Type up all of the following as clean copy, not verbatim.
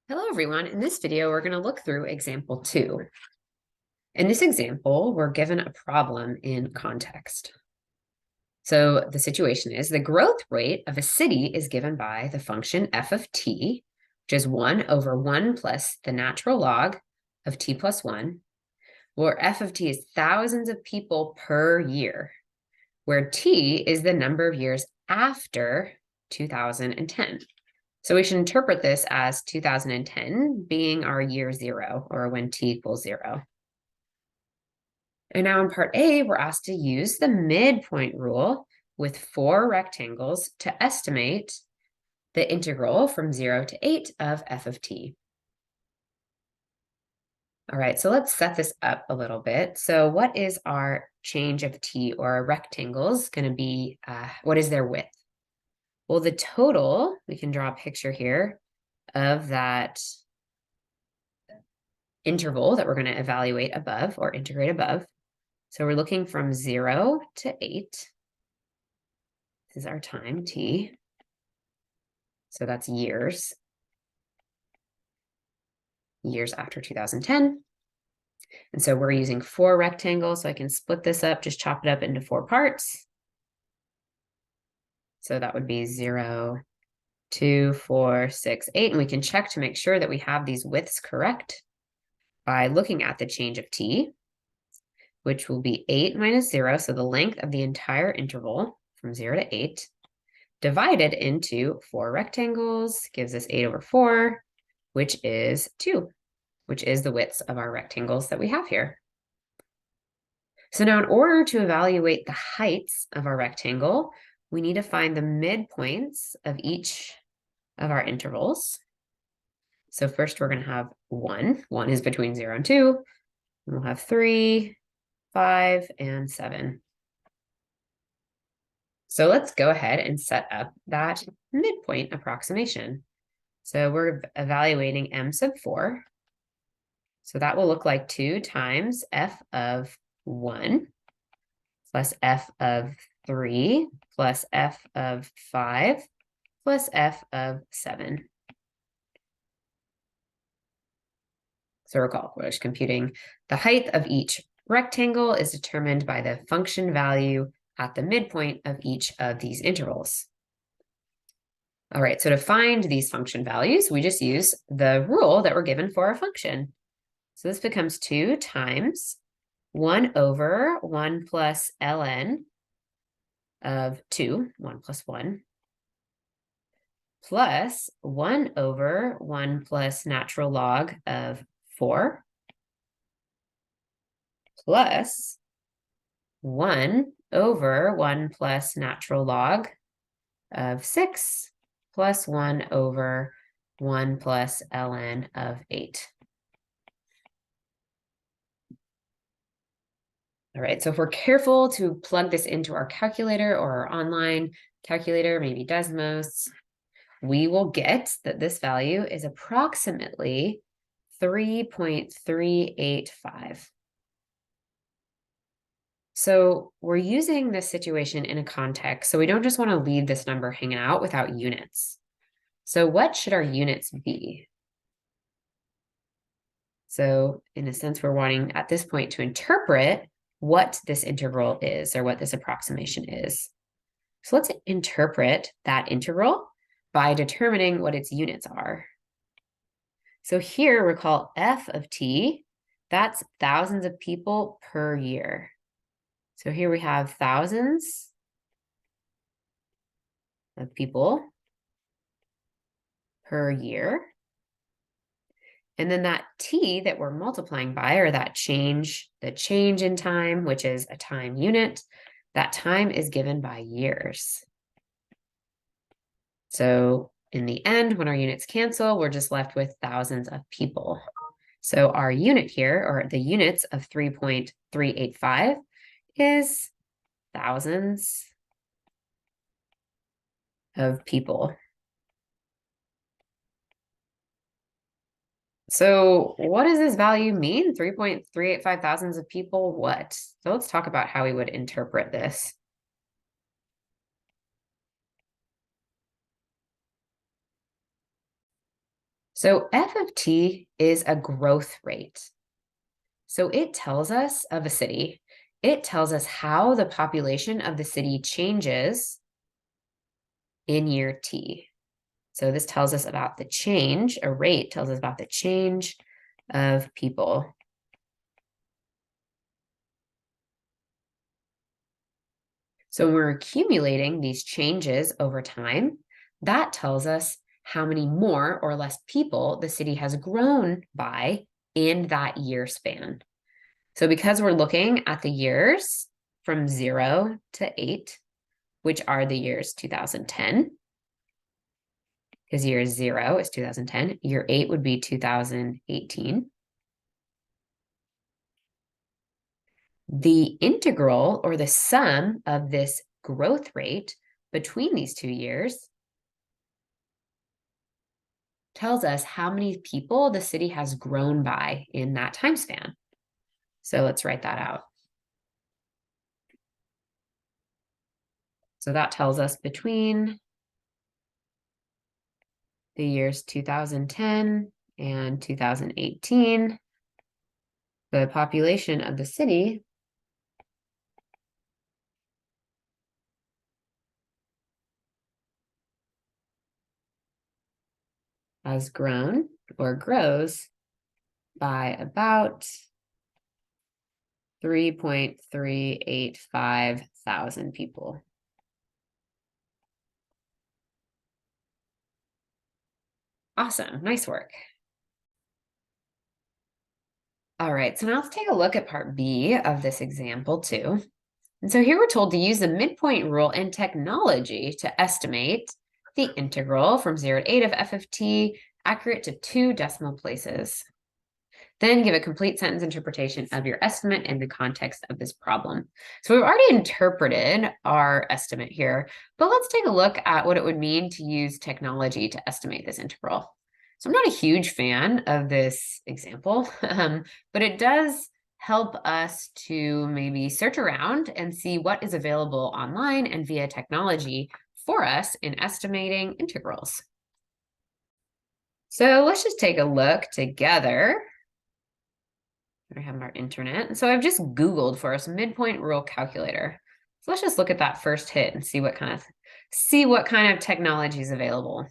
Hello, everyone. In this video, we're going to look through example 2. In this example, we're given a problem in context. So the situation is the growth rate of a city is given by the function f of t, which is 1 over 1 plus the natural log of t plus 1, where f of t is thousands of people per year, where t is the number of years after 2010. So we should interpret this as 2010 being our year 0, or when t equals 0. And now in part A, we're asked to use the midpoint rule with 4 rectangles to estimate the integral from 0 to 8 of f of t. All right, so let's set this up a little bit. So what is our change of t, or our rectangles, going to be? What is their width? Well, the total, we can draw a picture here of that interval that we're going to evaluate above, or integrate above. So we're looking from 0 to 8. This is our time, t. So that's years after 2010. And so we're using 4 rectangles, so I can split this up, just chop it up into 4 parts. So that would be 0, 2, 4, 6, 8. And we can check to make sure that we have these widths correct by looking at the change of t, which will be 8 minus 0, so the length of the entire interval from 0 to 8, divided into 4 rectangles, gives us 8 over 4, which is 2, which is the widths of our rectangles that we have here. So now in order to evaluate the heights of our rectangle, we need to find the midpoints of each of our intervals. So first we're going to have 1. 1 is between 0 and 2. And we'll have 3, 5, and 7. So let's go ahead and set up that midpoint approximation. So we're evaluating m sub 4. So that will look like 2 times f of 1 plus f of 3 plus f of 5 plus f of 7. So recall, we're just computing the height of each rectangle is determined by the function value at the midpoint of each of these intervals. All right, so to find these function values, we just use the rule that we're given for our function. So this becomes 2 times 1 over 1 plus ln of 2, 1 plus 1, plus 1 over 1 plus natural log of 4, plus 1 over 1 plus natural log of 6, plus 1 over 1 plus ln of 8. All right, so if we're careful to plug this into our calculator or our online calculator, maybe Desmos, we will get that this value is approximately 3.385. So we're using this situation in a context, so we don't just want to leave this number hanging out without units. So what should our units be? So in a sense, we're wanting at this point to interpret what this integral is, or what this approximation is. So let's interpret that integral by determining what its units are. So here, recall f of t, that's thousands of people per year. So here we have thousands of people per year. And then that t that we're multiplying by, or that change, the change in time, which is a time unit, that time is given by years. So in the end, when our units cancel, we're just left with thousands of people. So our unit here, or the units of 3.385, is thousands of people. So what does this value mean? 3.385 thousands of people, what? So let's talk about how we would interpret this. So f of t is a growth rate. So it tells us of a city, it tells us how the population of the city changes in year t. So this tells us about the change, a rate tells us about the change of people. So when we're accumulating these changes over time, that tells us how many more or less people the city has grown by in that year span. So because we're looking at the years from 0 to 8, which are the years 2010, because year 0 is 2010, year 8 would be 2018. The integral, or the sum of this growth rate between these 2 years, tells us how many people the city has grown by in that time span. So let's write that out. So that tells us between the years 2010 and 2018, the population of the city has grown or grows by about 3.385 thousand people. Awesome, nice work. All right, so now let's take a look at part B of this example too. And so here we're told to use the midpoint rule and technology to estimate the integral from 0 to 8 of f of t accurate to 2 decimal places. Then give a complete sentence interpretation of your estimate in the context of this problem. So we've already interpreted our estimate here, but let's take a look at what it would mean to use technology to estimate this integral. So I'm not a huge fan of this example, but it does help us to maybe search around and see what is available online and via technology for us in estimating integrals. So let's just take a look together. I have our internet. And so I've just Googled for us midpoint rule calculator. So let's just look at that first hit and see what kind of technology is available.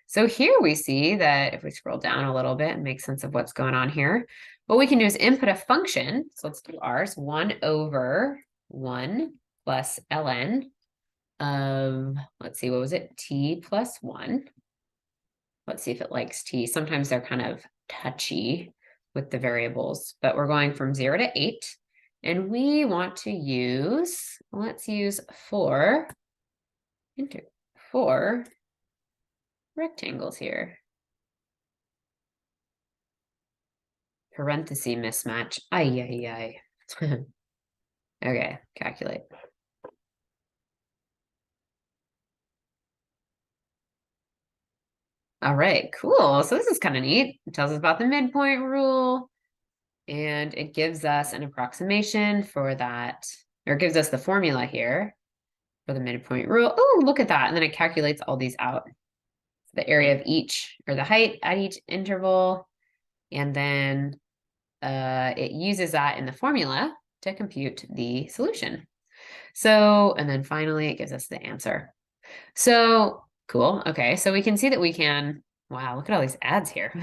So here we see that if we scroll down a little bit and make sense of what's going on here, what we can do is input a function. So let's do ours, 1 over 1 plus ln of, let's see, what was it? T plus 1. Let's see if it likes t. Sometimes they're kind of touchy with the variables, but we're going from 0 to 8. And we want to use, let's use 4 rectangles here. Parenthesis mismatch. Ay. Okay, calculate. All right, cool. So this is kind of neat. It tells us about the midpoint rule, and it gives us an approximation for that, or it gives us the formula here for the midpoint rule. Oh, look at that. And then it calculates all these out. The area of each, or the height at each interval, and then it uses that in the formula to compute the solution. So, and then finally it gives us the answer. So cool. Okay, so we can see that we can, wow, look at all these ads here.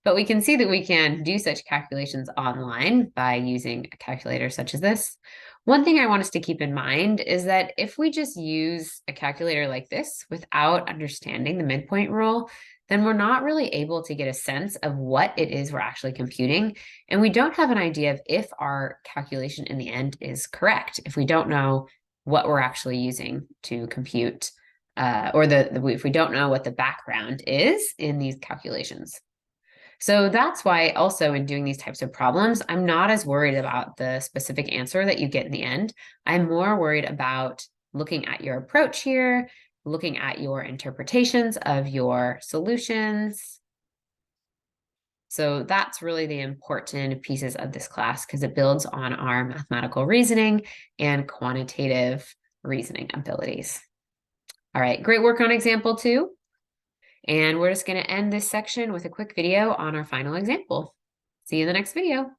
But we can see that we can do such calculations online by using a calculator such as this. One thing I want us to keep in mind is that if we just use a calculator like this without understanding the midpoint rule, then we're not really able to get a sense of what it is we're actually computing. And we don't have an idea of if our calculation in the end is correct, if we don't know what we're actually using to compute, or if we don't know what the background is in these calculations. So that's why also in doing these types of problems, I'm not as worried about the specific answer that you get in the end. I'm more worried about looking at your approach here, looking at your interpretations of your solutions. So that's really the important pieces of this class because it builds on our mathematical reasoning and quantitative reasoning abilities. All right, great work on example 2. And we're just going to end this section with a quick video on our final example. See you in the next video.